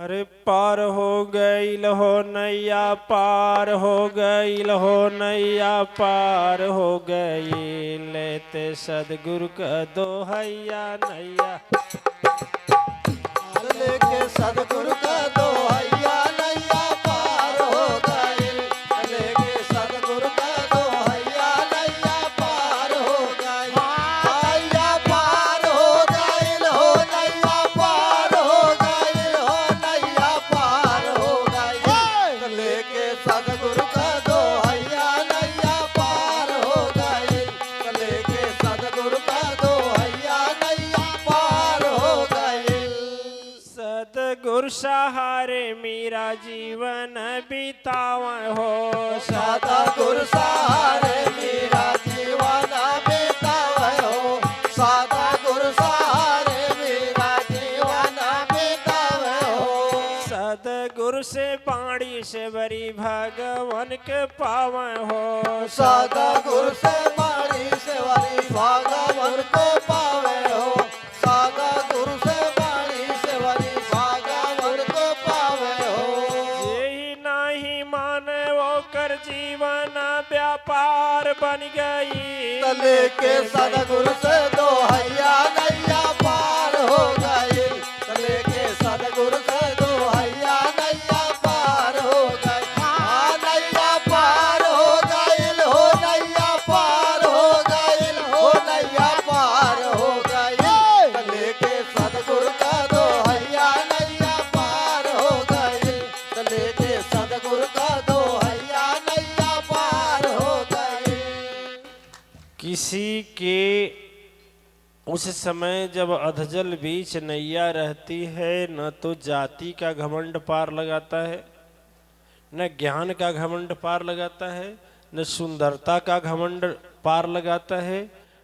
अरे पार हो गईल हो नैया, पार हो गईल हो नैया, पार हो गईल ते सदगुरु का दोहैया नैया। लेके सदगुरु का दोहैया नैया पार हो गईल, लेके सदगुरु का दोहैया नैया पार हो गईल, नैया पार हो गईल हो नैया पार हो गईल हो नैया पार हो गईल, लेके सदगुरु का दोहैया नैया पार हो गईल, लेके सदगुरु का दोहैया नैया पार हो गईल। सदगुरु सहारे मेरा जीवन बितावा हो, सदगुरु सहारे मेरा जीवन बितावा हो, सदगुरु सहारे मेरा जीवन बितावा हो, सदगुरु से बाणी से बरी भगवान के पावा हो, सदगुरु से बाणी से बरी भगवान को पावे हो, सदगुरु से बाणी से बरी भगवान को पावे हो। यही नहीं माने वो कर जीवन व्यापार बन गई, लेके सदगुरु से दोहैया नैया पार हो गई, लेके सदगुरु से दोहैया नैया पार हो गई, नैया पार हो गई हो नैया पार हो गई हो नैया पार हो गई, लेके सदगुरु का दोहैया नैया पार हो गई, लेके सदगुरु का दोहैया नैया पार हो गई। किसी के उस समय जब अधजल बीच नैया रहती है, न तो जाति का घमंड पार लगाता है, न ज्ञान का घमंड पार लगाता है, न सुंदरता का घमंड पार लगाता है,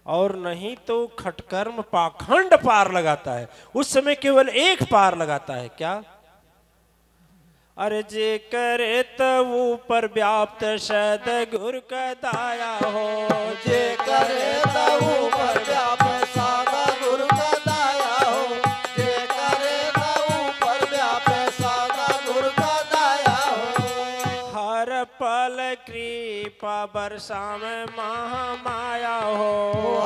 और नहीं तो खटकर्म पाखंड पार लगाता है। उस समय केवल एक पार लगाता है, क्या? अरे जे करे तब ऊपर व्याप्त सदगुरु का दाया हो, जे करे तब ऊपर व्याप्त सदगुरु का दाया हो, जे करे तब ऊपर व्याप्त सदगुरु का दाया हो, हर पल कृपा बरसा में महामाया हो,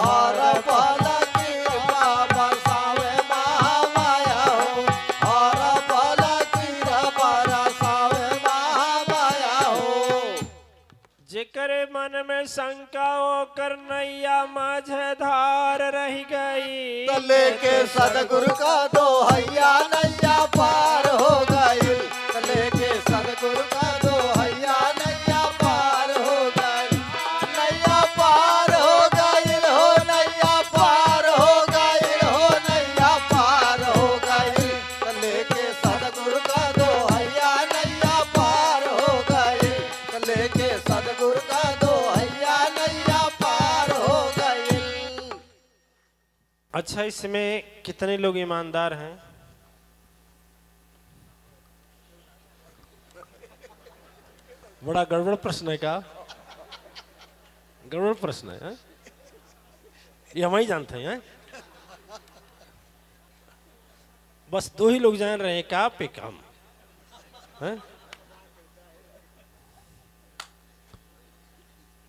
हर पल कृपा बरसावे महामाया हो, हर पल कृपा बरसावे महामाया हो। जेकरे मन में शंका होकर नैया माझधार रह गई, लेके सदगुरु का दोहैया नैया पार हो गई, लेके सदगुरु का दोहैया नैया पार हो गई, नैया पार हो गई हो नैया पार हो गई हो नैया पार हो गई, लेके सदगुरु का दोहैया नैया पार हो गई, लेके सदगुरु का दोहैया नैया पार हो गई। अच्छा, इसमें कितने लोग ईमानदार हैं? बड़ा गड़बड़ प्रश्न है, का गड़बड़ प्रश्न है, हैं? ये हम ही जानते हैं, बस दो ही लोग जान रहे हैं, का पे काम है?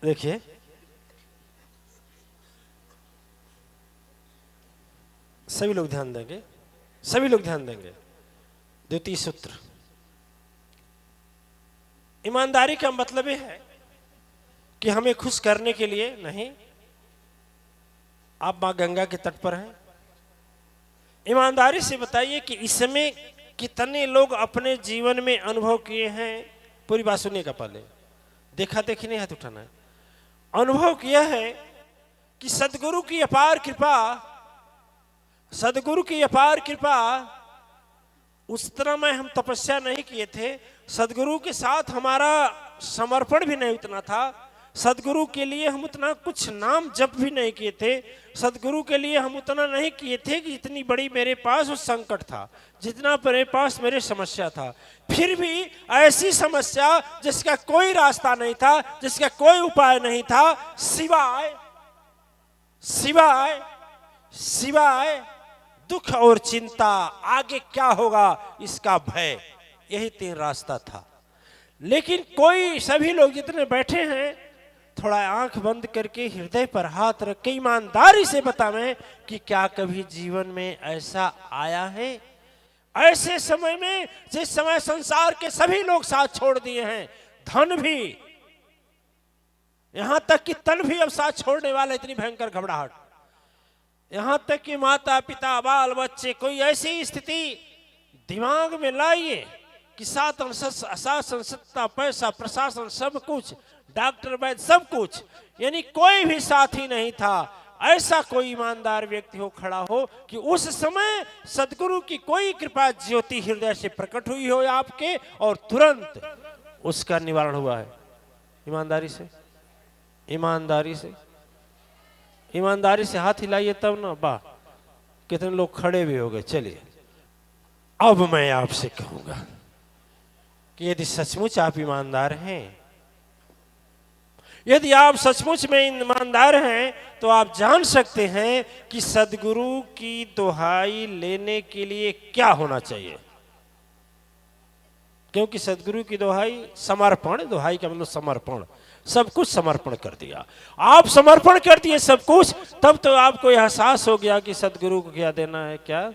देखिए, सभी लोग ध्यान देंगे, सभी लोग ध्यान देंगे। द्वितीय सूत्र, ईमानदारी का मतलब यह है कि हमें खुश करने के लिए नहीं। आप मां गंगा के तट पर हैं, ईमानदारी से बताइए कि इसमें कितने लोग अपने जीवन में अनुभव किए हैं। पूरी बात सुनिए का पहले, देखा देखी नहीं हाथ उठाना है। अनुभव किया है कि सदगुरु की अपार कृपा, सदगुरु की अपार कृपा, उस तरह में हम तपस्या नहीं किए थे, सदगुरु के साथ हमारा समर्पण भी नहीं उतना था, सदगुरु के लिए हम उतना कुछ नाम जप भी नहीं किए थे, सदगुरु के लिए हम उतना नहीं किए थे कि इतनी बड़ी मेरे पास वो संकट था, जितना मेरे पास मेरे समस्या था। फिर भी ऐसी समस्या जिसका कोई रास्ता नहीं था, जिसका कोई उपाय नहीं था, सिवाय सिवाय सिवाय दुख और चिंता, आगे क्या होगा इसका भय, यही 3 रास्ता था। लेकिन कोई, सभी लोग जितने बैठे हैं, थोड़ा आंख बंद करके हृदय पर हाथ रख के ईमानदारी से बतावें कि क्या कभी जीवन में ऐसा आया है, ऐसे समय में जिस समय संसार के सभी लोग साथ छोड़ दिए हैं, धन भी, यहां तक कि तन भी अब साथ छोड़ने वाला, इतनी भयंकर घबराहट, यहां तक कि माता पिता बाल बच्चे, कोई ऐसी स्थिति दिमाग में लाइए कि शासन सत्ता पैसा प्रशासन सब कुछ, डॉक्टर वैद्य सब कुछ, यानी कोई भी साथी नहीं था। ऐसा कोई ईमानदार व्यक्ति हो, खड़ा हो कि उस समय सदगुरु की कोई कृपा ज्योति हृदय से प्रकट हुई हो आपके, और तुरंत उसका निवारण हुआ है। ईमानदारी से, ईमानदारी से, ईमानदारी से हाथ हिलाइए तब ना, वाह कितने लोग खड़े भी हो गए। चलिए अब मैं आपसे कहूंगा कि यदि सचमुच आप ईमानदार हैं, यदि आप सचमुच में ईमानदार हैं, तो आप जान सकते हैं कि सदगुरु की दुहाई लेने के लिए क्या होना चाहिए। क्योंकि सदगुरु की दुहाई समर्पण, दुहाई का मतलब समर्पण, सब कुछ समर्पण कर दिया। आप समर्पण कर दिए सब कुछ, तब तो आपको एहसास हो गया कि सदगुरु को क्या देना है, क्या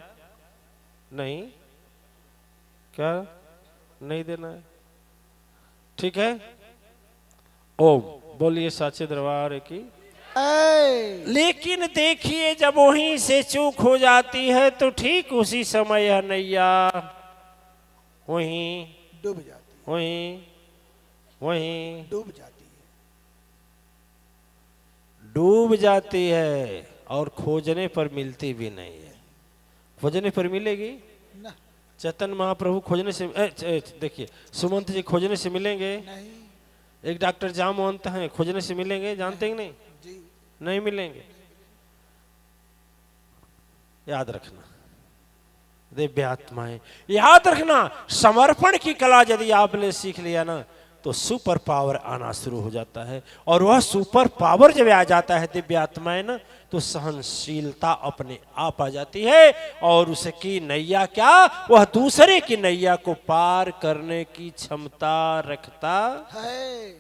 नहीं, क्या नहीं देना है। ठीक है, ओम बोलिए साचे दरबार की। लेकिन देखिए जब वहीं से चूक हो जाती है तो ठीक उसी समय यह नैया वहीं डूब जाती है, वहीं डूब जाती है, डूब जाती है, और खोजने पर मिलती भी नहीं है। खोजने पर मिलेगी ना, चैतन्य महाप्रभु खोजने से, देखिए सुमंत जी खोजने से मिलेंगे, नहीं एक डॉक्टर जामवंत हैं खोजने से मिलेंगे, जानते हैं कि नहीं, जी, नहीं मिलेंगे। याद रखना दिव्य आत्माएं, याद रखना समर्पण की कला यदि आपने सीख लिया ना, तो सुपर पावर आना शुरू हो जाता है। और वह सुपर पावर जब आ जाता है दिव्य आत्माएं ना, तो सहनशीलता अपने आप आ जाती है, और उसकी नैया क्या, वह दूसरे की नैया को पार करने की क्षमता रखता है,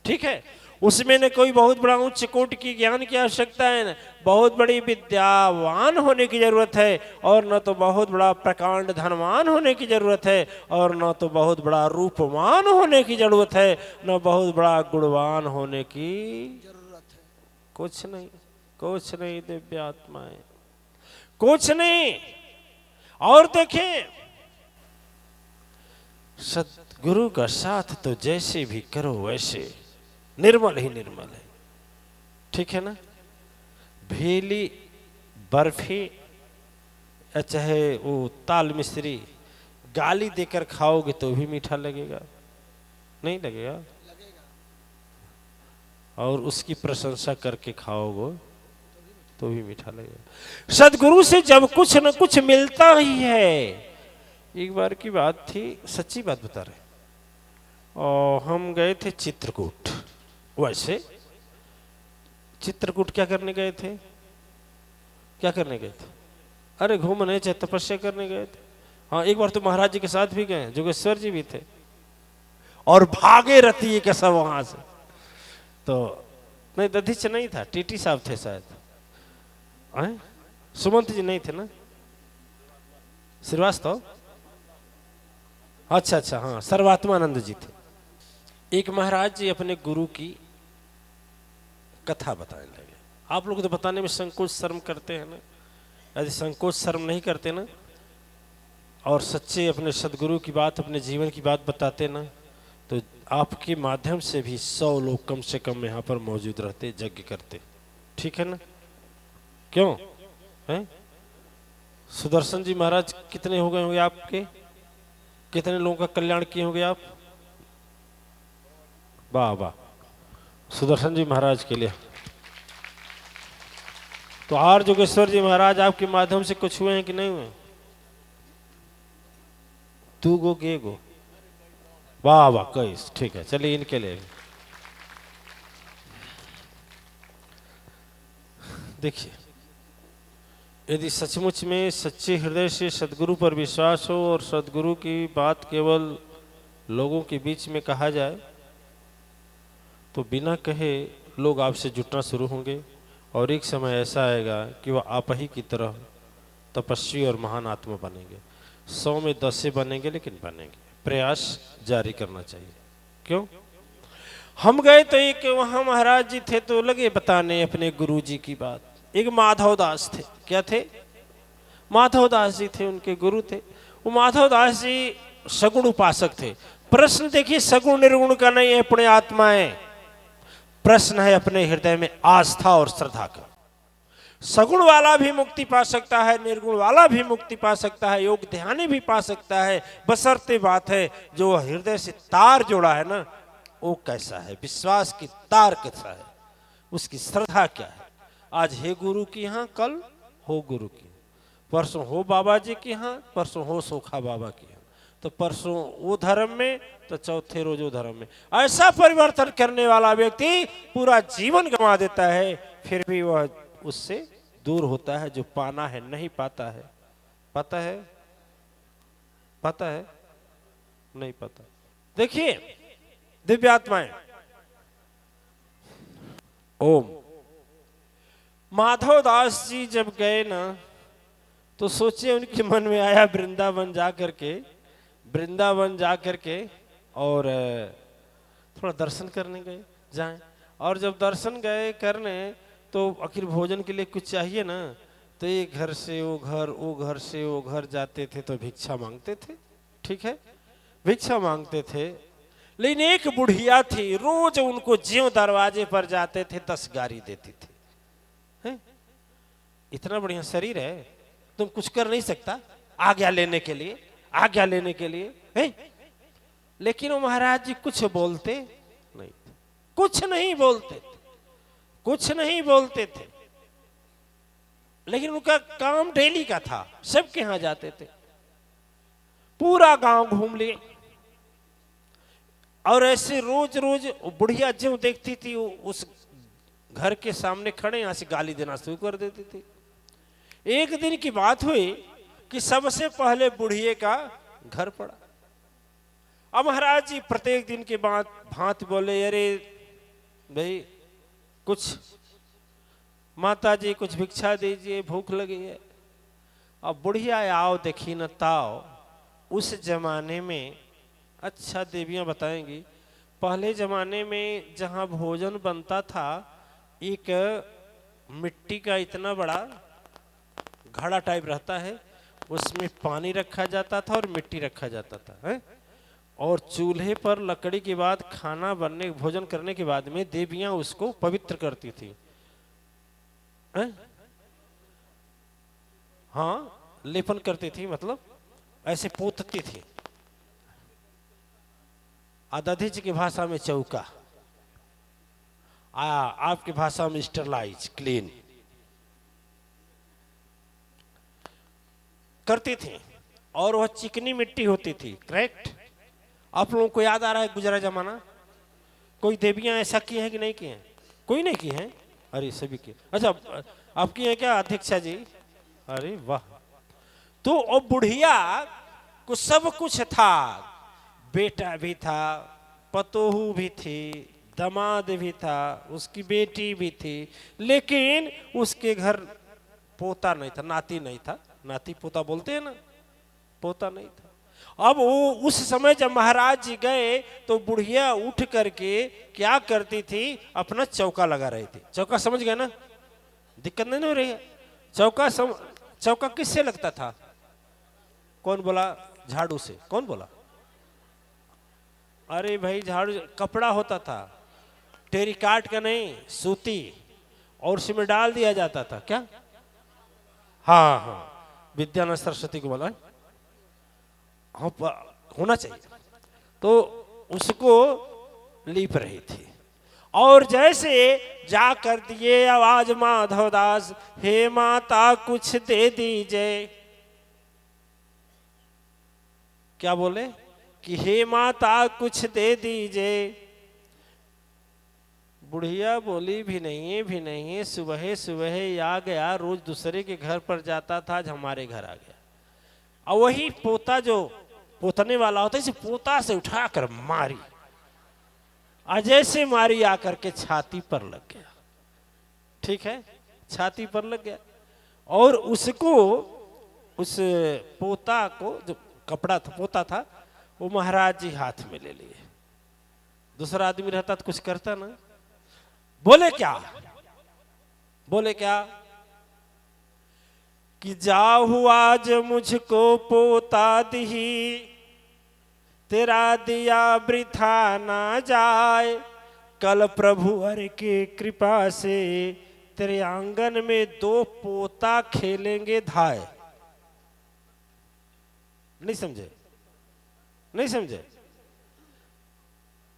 ठीक है। उसमें न कोई बहुत बड़ा उच्च कोट की ज्ञान की आवश्यकता है, न बहुत बड़ी विद्यावान होने की जरूरत है, और न तो बहुत बड़ा प्रकांड धनवान होने की जरूरत है, और न तो बहुत बड़ा रूपवान होने की जरूरत है, न बहुत बड़ा गुणवान होने की जरूरत है, कुछ नहीं, कुछ नहीं दिव्य आत्माएं, कुछ नहीं। और देखें सतगुरु का साथ तो जैसे भी करो वैसे निर्मल ही निर्मल है, ठीक है ना। भेली बर्फी या चाहे वो ताल मिश्री गाली देकर खाओगे तो भी मीठा लगेगा, नहीं लगेगा, लगेगा, और उसकी प्रशंसा करके खाओगे तो भी मीठा लगेगा। सदगुरु से जब कुछ न कुछ मिलता ही है। एक बार की बात थी, सच्ची बात बता रहे, और हम गए थे चित्रकूट। वैसे चित्रकूट क्या करने गए थे, क्या करने गए थे, अरे घूमने चाहे तपस्या करने गए थे। हाँ एक बार तो महाराज जी के साथ भी गए, जोगेश्वर जी भी थे, और भागे रतिये के सब वहां से। तो नहीं दधीच नहीं था, टीटी साहब थे शायद, सुमंत जी नहीं थे ना, श्रीवास्तव, अच्छा अच्छा, हाँ सर्वात्मानंद जी थे। एक महाराज जी अपने गुरु की कथा बताने लगे। आप लोग तो बताने में संकोच शर्म करते हैं ना, यदि संकोच शर्म नहीं करते ना, और सच्चे अपने सदगुरु की बात, अपने जीवन की बात बताते ना, तो आपके माध्यम से भी 100 लोग कम से कम यहाँ पर मौजूद रहते, यज्ञ करते, ठीक है ना। क्यों हैं? सुदर्शन जी महाराज कितने हो गए होंगे आपके, कितने लोगों का कल्याण किए होंगे आप, वाह वाह, सुदर्शन जी महाराज के लिए। तो आर जोगेश्वर जी महाराज आपके माध्यम से कुछ हुए हैं कि नहीं हुए, 2 गो के गो, वाह वाह, कई, ठीक है, चलिए इनके लिए देखिए यदि सचमुच में सच्चे हृदय से सदगुरु पर विश्वास हो और सदगुरु की बात केवल लोगों के बीच में कहा जाए तो बिना कहे लोग आपसे जुटना शुरू होंगे और एक समय ऐसा आएगा कि वह आप ही की तरह तपस्वी और महान आत्मा बनेंगे। 100 में 10 से बनेंगे, लेकिन बनेंगे। प्रयास जारी करना चाहिए। क्यों? हम गए तो एक वहाँ महाराज जी थे तो लगे बताने अपने गुरु जी की बात। एक माधव दास थे। क्या थे? माधव दास जी थे, उनके गुरु थे। वो माधव दास जी सगुण उपासक थे। प्रश्न देखिए, सगुण निर्गुण का नहीं है, अपने आत्मा है। प्रश्न है अपने हृदय में आस्था और श्रद्धा का। सगुण वाला भी मुक्ति पा सकता है, निर्गुण वाला भी मुक्ति पा सकता है, योग ध्यानी भी पा सकता है, बशर्ते बात है जो हृदय से तार जोड़ा है ना, वो कैसा है, विश्वास की तार कैसा है, उसकी श्रद्धा क्या है। आज है गुरु की यहाँ, कल हो गुरु की, परसों हो बाबा जी की यहाँ, परसों हो सोखा बाबा की यहाँ, तो परसों वो धर्म में तो चौथे रोज वो धर्म में। ऐसा परिवर्तन करने वाला व्यक्ति पूरा जीवन गंवा देता है, फिर भी वह उससे दूर होता है। जो पाना है नहीं पाता है। पता है? पता है? नहीं पता। देखिए दिव्यात्माएं, ओम माधव दास जी जब गए ना तो सोचे, उनके मन में आया वृंदावन जा करके और थोड़ा दर्शन करने गए जाएं। और जब दर्शन गए करने तो आखिर भोजन के लिए कुछ चाहिए ना, तो ये घर से वो घर, वो घर से वो घर जाते थे तो भिक्षा मांगते थे। ठीक है, भिक्षा मांगते थे। लेकिन एक बुढ़िया थी, रोज उनको ज्यों दरवाजे पर जाते थे 10 गारी देती थी। है? इतना बढ़िया शरीर है, तुम कुछ कर नहीं सकता आज्ञा लेने के लिए, आज्ञा लेने के लिए है? लेकिन वो महाराज जी कुछ बोलते नहीं थे, कुछ नहीं बोलते थे, कुछ नहीं बोलते थे। लेकिन उनका काम डेली का था, सबके यहां जाते थे, पूरा गांव घूम लिए। और ऐसे रोज रोज बुढ़िया जो देखती थी उस घर के सामने खड़े, यहां से गाली देना शुरू कर देती थी। एक दिन की बात हुई कि सबसे पहले बुढ़िए का घर पड़ा। अब महाराज जी प्रत्येक दिन के बाद भांत बोले, अरे भाई कुछ, माता जी कुछ भिक्षा दीजिए, भूख लगी है। अब बुढ़िया आओ देखी न ताओ। उस जमाने में, अच्छा देवियां बताएंगी, पहले जमाने में जहां भोजन बनता था, एक मिट्टी का इतना बड़ा घड़ा टाइप रहता है, उसमें पानी रखा जाता था और मिट्टी रखा जाता था है? और चूल्हे पर लकड़ी के बाद खाना बनने, भोजन करने के बाद में देवियां उसको पवित्र करती थी है? हाँ, लेपन करती थी, मतलब ऐसे पोतती थी। आदधीज की भाषा में चौका, आपकी भाषा में स्टरलाइज, क्लीन करती थी। और वह चिकनी मिट्टी होती थी। करेक्ट? आप लोगों को याद आ रहा है गुजरा जमाना? कोई देवियां ऐसा की हैं कि नहीं की हैं? कोई नहीं की हैं? अरे सभी की। अच्छा, आपकी है क्या अध्यक्षा जी? अरे वाह। तो और बुढ़िया को सब कुछ था, बेटा भी था, पतोहू भी थी, दामाद भी था, उसकी बेटी भी थी, लेकिन उसके घर पोता नहीं था, नाती नहीं था। नाती पोता बोलते हैं ना, पोता नहीं था। अब वो उस समय जब महाराज जी गए तो बुढ़िया उठ करके क्या करती थी, अपना चौका लगा रही थी। चौका समझ गए ना, दिक्कत नहीं हो रही है। चौका किससे लगता था? कौन बोला? झाड़ू से। कौन बोला? अरे भाई झाड़ू कपड़ा होता था, टेरिकाट का नहीं, सूती, और उसमें डाल दिया जाता था। क्या? हाँ हाँ, विद्यानंद सरस्वती को बोला हाँ, होना चाहिए। तो उसको लीप रही थी। और जैसे जा कर दिए आवाज माधव दास, हे माता कुछ दे दीजिए। क्या बोले? कि हे माता कुछ दे दीजिए। बुढ़िया बोली भी नहीं है, सुबह सुबह आ गया, रोज दूसरे के घर पर जाता था, आज हमारे घर आ गया। और वही पोता जो पोतने वाला होता है, इसे पोता से उठाकर मारी, अजय से मारी, आकर के छाती पर लग गया। ठीक है, छाती पर लग गया। और उसको, उस पोता को, जो कपड़ा था पोता था, वो महाराज जी हाथ में ले लिए। दूसरा आदमी रहता तो कुछ करता ना। बोले क्या, बोले क्या कि जाहु आज मुझको पोता दी, तेरा दिया वृथा ना जाए, कल प्रभु हरि की कृपा से तेरे आंगन में 2 पोता खेलेंगे धाय। नहीं समझे, नहीं समझे?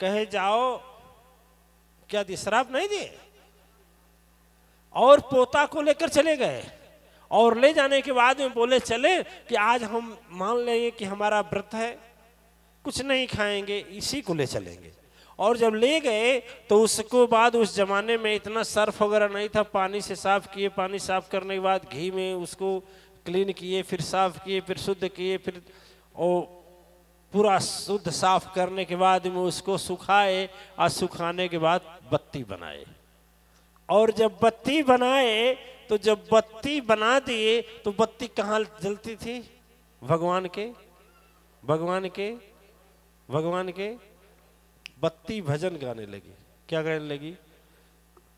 कहे जाओ, क्या दिए? शराब नहीं दिए। और पोता को लेकर चले गए, और ले जाने के बाद में बोले चले कि आज हम मान लेंगे कि हमारा व्रत है, कुछ नहीं खाएंगे, इसी को ले चलेंगे। और जब ले गए तो उसको बाद, उस जमाने में इतना सर्फ वगैरह नहीं था, पानी से साफ किए, पानी साफ करने के बाद घी में उसको क्लीन किए, फिर साफ किए, फिर शुद्ध किए, फिर और पूरा शुद्ध साफ करने के बाद में उसको सुखाए, और सुखाने के बाद बत्ती बनाए। और जब बत्ती बनाए तो जब बत्ती बना दिए तो बत्ती कहाँ जलती थी? भगवान के, भगवान के, भगवान के। बत्ती भजन गाने लगी। क्या गाने लगी?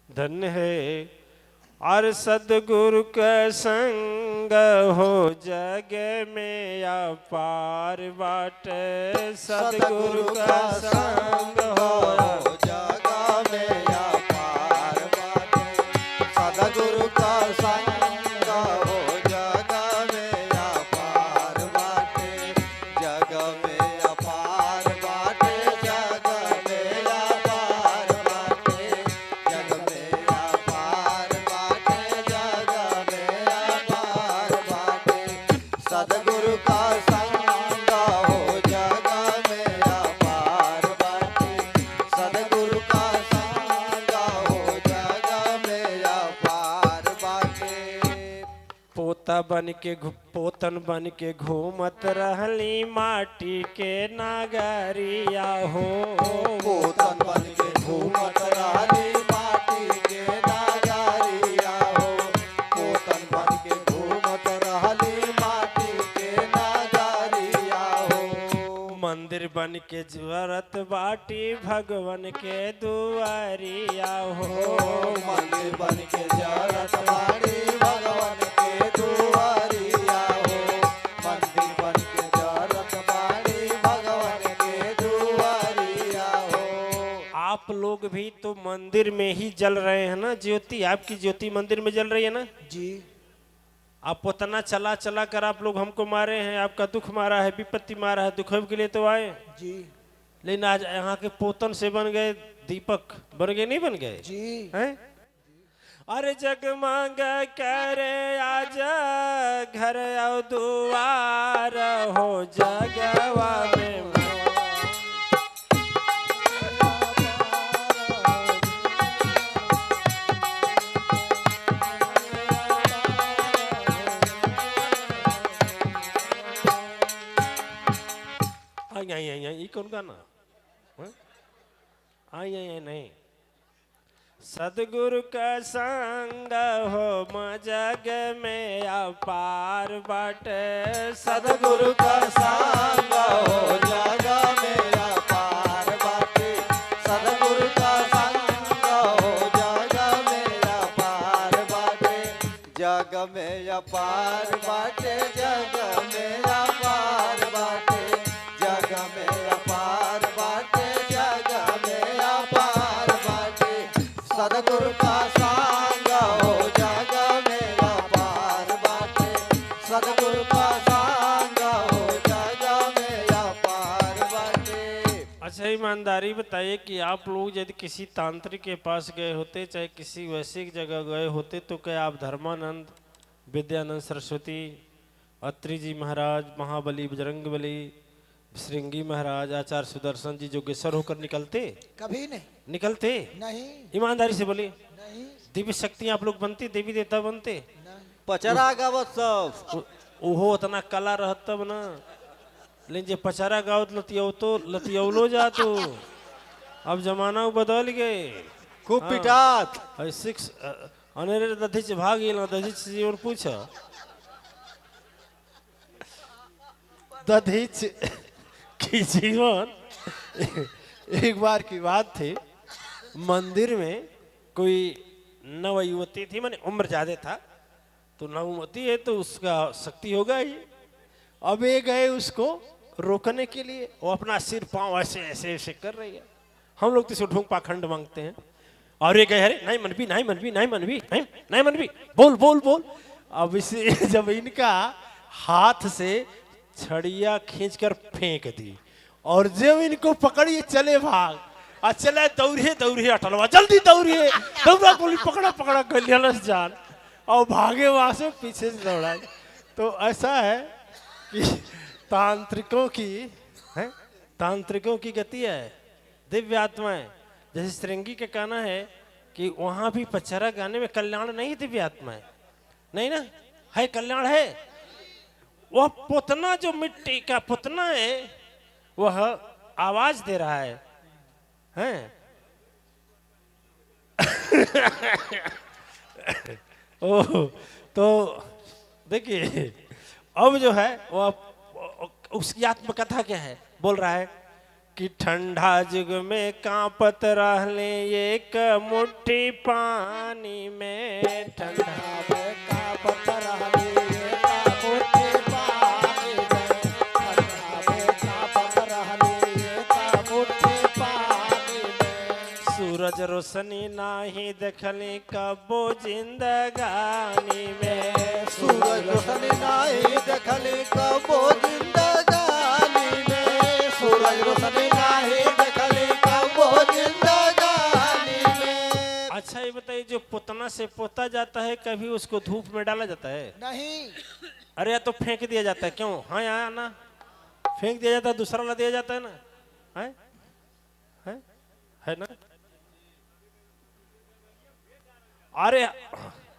धन्य है और सदगुरु का संग हो, जग में अपार बाट, सदगुरु का संग हो, जग में अपार बाटे, सदगुरु का संग हो, जग में अपार बाटे, जग में अपार बाटे, जग में अपार बाटे, जग में अपार बाटे, जग में अपार बाटे, सदगुरु का संग हो, जग में अपार बाटे, सदगुरु का संग हो, जग में अपार बाटे। पोता बन के पोतन बन के घूमत रहली माटी के नागरिया हो। पोतन बन के घूमत रहली माटी के नागरिया हो, पोतन बन के घूमत रहली माटी के नागरिया हो। मंदिर बन के जरत बाटी भगवन के दुआरिया हो। मंदिर बन के जरत बाटी भगवान के दुआरिया हो, मंदिर बन के जरत बाटी भगवान के दुआरिया हो। आप लोग भी तो मंदिर में ही जल रहे हैं ना ज्योति, आपकी ज्योति मंदिर में जल रही है ना जी। आप उतना चला चला कर आप लोग हमको मारे हैं, आपका दुख मारा है, विपत्ति मारा है, दुख के लिए तो आए जी। लेकिन आज यहाँ के पोतन से बन गए दीपक, बन गए नहीं बन गए जी हैं? अरे जगमग करे आज घर और दुआर हो, जगवा में आई कौन गाना? आई नहीं। सदगुरु का संग हो जग में अपार बाटे, सदगुरु का संग हो जग में अपार बाटे, सदगुरु का संग हो जग में अपार बाटे, जग में अपार बाटे, जग में अपार बाटे, जग में अपार बाटे, जग में अपार बाटे, सदगुरु का संग हो जग में अपार बाटे, सदगुरु का संग हो जग में अपार बाटे। अच्छा ईमानदारी बताइए कि आप लोग यदि किसी तांत्रिक के पास गए होते, चाहे किसी वैश्विक जगह गए होते, तो क्या आप धर्मानंद, विद्यानंद सरस्वती, अत्रि जी महाराज, महाबली, बजरंग बली, श्रृंगी महाराज आचार्य सुदर्शन जी जोगेश्वर होकर निकलते कभी नहीं। निकलते नहीं ईमानदारी से बोलिए, नहीं दिव्य शक्ति आप लोग बनते, देवी देवता बनते, नहीं। पचरा गावत सब ओहो उतना कला रहत तब ना। लेकिन जे पचारा गावत लतियौ तो लतियौलो जातो। अब जमाना बदल गए। खूब हाँ। पिटात सिक्स अनेरे दधीच भाग गेल दधीच जी और पूछ दधीच की जीवन। एक बार की बात थी, मंदिर में कोई नव युवती थी, माने उम्र ज्यादा था, तो नवमती है तो उसका शक्ति होगा ही। अब ये गए उसको रोकने के लिए, वो अपना सिर पांव ऐसे ऐसे ऐसे कर रही है। हम लोग तो इसे ढूंढ पाखंड मांगते हैं, और ये कहे अरे नहीं मनबी नहीं मनबी नहीं मनबी नहीं नहीं मनबी बोल बोल बोल। अब इसे जब इनका हाथ से छड़िया खींचकर फेंक दी और जब इनको पकड़िए चले भाग और चले दौड़िए दौड़िए अटलवा जल्दी दौड़िए दौड़ा गोली पकड़ा पकड़ा गलियालस जान और भागे वहां से पीछे से दौड़ा। तो ऐसा है कि तांत्रिकों की गति है, दिव्य आत्माएं। जैसे श्रृंगी का कहना है कि वहां भी पचरा गाने में कल्याण नहीं, दिव्य आत्माएं नहीं ना है, कल्याण है। वह पुतना जो मिट्टी का पुतना है वह आवाज दे रहा है, हैं? ओह तो देखिए अब जो है वह उसकी आत्मकथा क्या है, बोल रहा है कि ठंडा जुग में कांपत रहले एक मुट्ठी पानी में, ठंडा में कांपत रहले एक मुट्ठी पानी में, ठंडा में कांपत रहले एक मुट्ठी पानी में। सूरज रोशनी नाही देखली कबो जिंदगानी में, सूरज रोशनी नहीं देखली कबो जिंदगानी में, सूरज रोशनी नहीं देखली कबो जिंदगानी में। अच्छा ये बताइए, जो पुतना से पोता जाता है कभी उसको धूप में डाला जाता है? नहीं। अरे या तो फेंक दिया जाता है, क्यों? हाँ यहाँ ना फेंक दिया जाता है, दूसरा ला दिया जाता है ना, है ना? अरे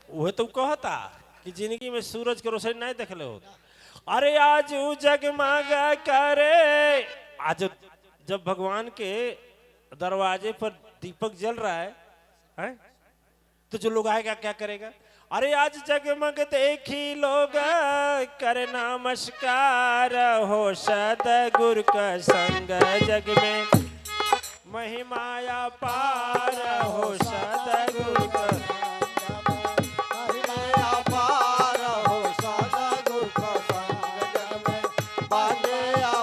वह तो कहता कि जिंदगी में सूरज के रोशनी नहीं देख ले हो। अरे आज जगमगा करे, आज जब भगवान के दरवाजे पर दीपक जल रहा है? तो जो लोग आएगा क्या करेगा? अरे आज जगमग देखी लोग करे नमस्कार हो, सदगुरु का संग जग में महिमाया पार हो, सदगुरु का महिमाया पार हो, सदगुरु का संग जग में बांधे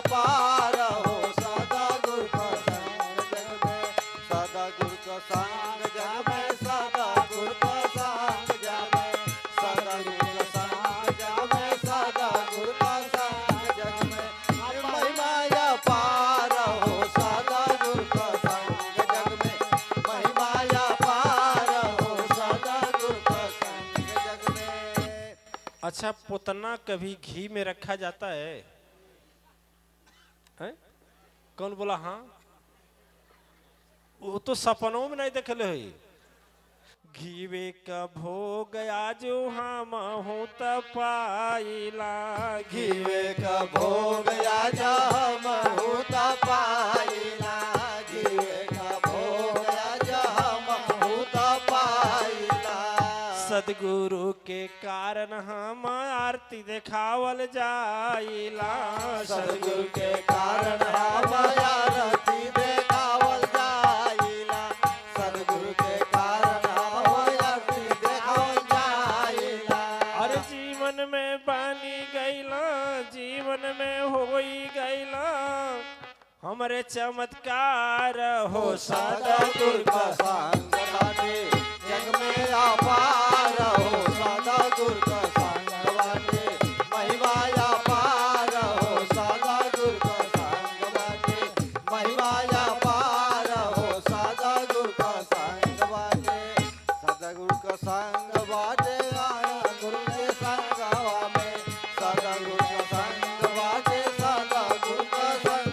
पार हो, सदगुरु का संग जग में, सदगुरु का संग जग में, सदगुरु का संग जग में, सदगुरु का संग जग में, सदगुरु का संग जग में महिमाया पार हो, सदगुरु का संग जग में महिमाया पार हो, सदगुरु का संग जग में। अच्छा पुतना कभी घी में रखा जाता है? हैं? कौन बोला हाँ? वो तो सपनों में नहीं देखले हुई। घीवे का भोग आजू हम हूँ पाइला, घीवे का भोग आजा हम होता पाइला, घीवे का भोग आजा हम होता पाइला। सदगुरु के कारण हम आरती देखावल जाइला, सदगुरु के कारण हम आरती देखावल जाइला, सदगुरु के कारण हम आरती देखावल जाइला। और जीवन में बनी गईला, जीवन में होई गईला हमरे चमत्कार हो, सदगुरु का संग बाटे जग में अपार हो, सदगुरु का संग बाटे महिमाया पार हो, सदगुरु का संग बाटे महिमाया पार हो, सदगुरु का संग बाटे, सदगुरु का संग बाटे आया गुरु के संगवा में, सदगुरु का संग बाटे सदगुरु का संग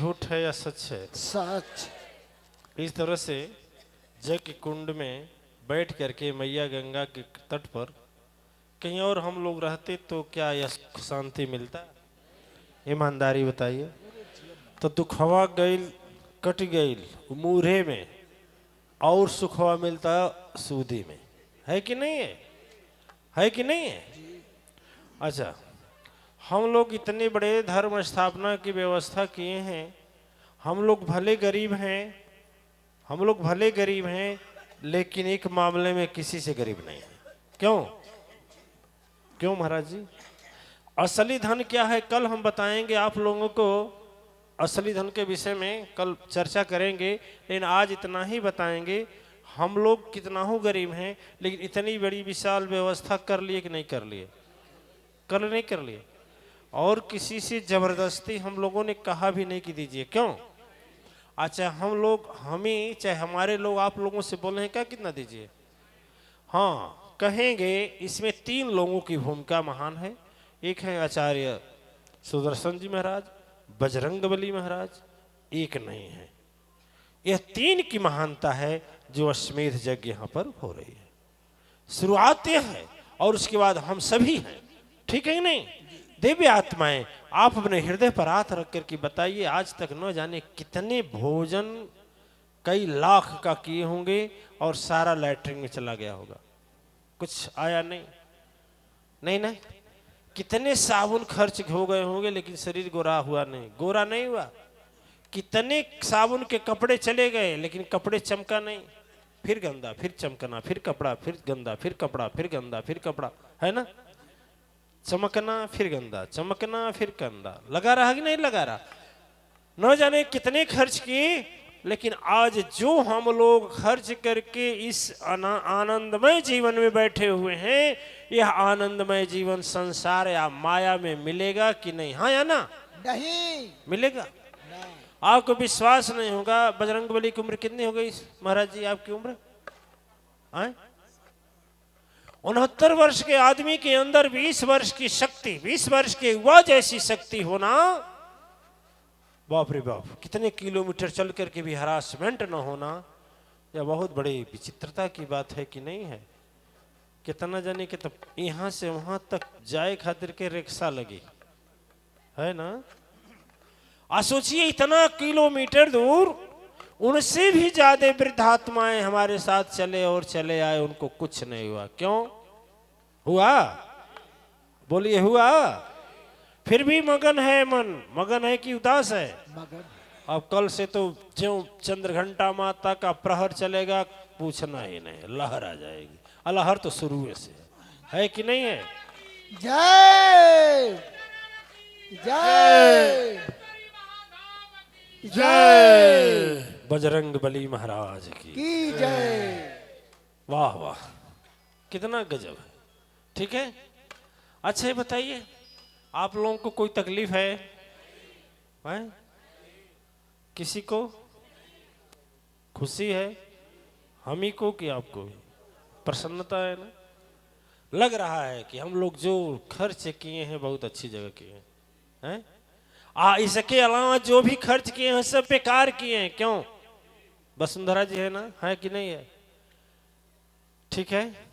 झूठ है या सच है? सच। इस तरह से जग के कुंड में बैठ करके मैया गंगा के तट पर कहीं और हम लोग रहते तो क्या यह सुख शांति मिलता? ईमानदारी बताइए। तो दुखवा गईल कट गईल मूढ़े में, और सुखवा मिलता सूदी में। है कि नहीं है? है कि नहीं है? अच्छा, हम लोग इतने बड़े धर्म स्थापना की व्यवस्था किए हैं, हम लोग भले गरीब हैं, हम लोग भले गरीब हैं, लेकिन एक मामले में किसी से गरीब नहीं है। क्यों? क्यों महाराज जी? असली धन क्या है कल हम बताएंगे आप लोगों को। असली धन के विषय में कल चर्चा करेंगे, लेकिन आज इतना ही बताएंगे हम लोग कितना हो गरीब हैं, लेकिन इतनी बड़ी विशाल व्यवस्था कर लिए कि नहीं कर लिए? कर नहीं कर लिए। और किसी से जबरदस्ती हम लोगों ने कहा भी नहीं कि दीजिए। क्यों? अच्छा, हम लोग, हमें चाहे हमारे लोग आप लोगों से बोल रहे हैं क्या कितना दीजिए? हाँ कहेंगे। इसमें 3 लोगों की भूमिका महान है। एक है आचार्य सुदर्शन जी महाराज, बजरंगबली महाराज, एक नहीं है। यह 3 की महानता है जो अश्वमेध यज्ञ यहाँ पर हो रही है। शुरुआत यह है और उसके बाद हम सभी हैं। ठीक है कि नहीं? दिव्य आत्माएं, आप अपने हृदय पर हाथ रख करके बताइए, आज तक न जाने कितने भोजन कई लाख का किए होंगे और सारा लैट्रिन में चला गया होगा, कुछ आया नहीं। नहीं ना? कितने साबुन खर्च हो गए होंगे लेकिन शरीर गोरा हुआ नहीं, गोरा नहीं हुआ। कितने साबुन के कपड़े चले गए लेकिन कपड़े चमका नहीं, फिर गंदा, फिर चमकना, फिर कपड़ा, फिर गंदा, फिर कपड़ा, फिर गंदा, फिर कपड़ा, है ना? चमकना फिर गंदा, चमकना फिर गंदा, लगा रहा कि नहीं लगा रहा? न जाने कितने खर्च किए, लेकिन आज जो हम लोग खर्च करके इस आनंदमय जीवन में बैठे हुए हैं, यह आनंदमय जीवन संसार या माया में मिलेगा कि नहीं? हाँ या ना? नहीं मिलेगा। आपको विश्वास नहीं होगा, बजरंगबली की उम्र कितनी हो गई महाराज जी? आपकी उम्र 69 वर्ष के आदमी के अंदर 20 वर्ष की शक्ति, 20 वर्ष के युवा जैसी शक्ति होना, बाप रे बाप। कितने किलोमीटर चल करके भी हरासमेंट न होना, यह बहुत बड़ी विचित्रता की बात है कि नहीं है? कितना जाने कि तब यहाँ से वहां तक जाए खातिर के रिक्शा लगी है ना? आ सोचिए इतना किलोमीटर दूर, उनसे भी ज्यादा वृद्धात्माएं हमारे साथ चले और चले आए, उनको कुछ नहीं हुआ। क्यों हुआ? बोलिए हुआ? फिर भी मगन है मन, मगन है कि उदास है? मगन। अब कल से तो ज्यों चंद्रघंटा माता का प्रहर चलेगा, पूछना ही नहीं, लहर आ जाएगी। लहर तो शुरू से है कि नहीं है? जय जय जय बजरंगबली महाराज की जय। वाह वाह, कितना गजब है। ठीक है, अच्छा ये बताइए, आप लोगों को कोई तकलीफ है? किसी को खुशी है? हम ही को कि आपको भी प्रसन्नता है ना? लग रहा है कि हम लोग जो खर्च किए हैं बहुत अच्छी जगह किए हैं। इसके अलावा जो भी खर्च किए हैं सब बेकार किए हैं। क्यों? वसुंधरा जी है ना? है कि नहीं है? ठीक है।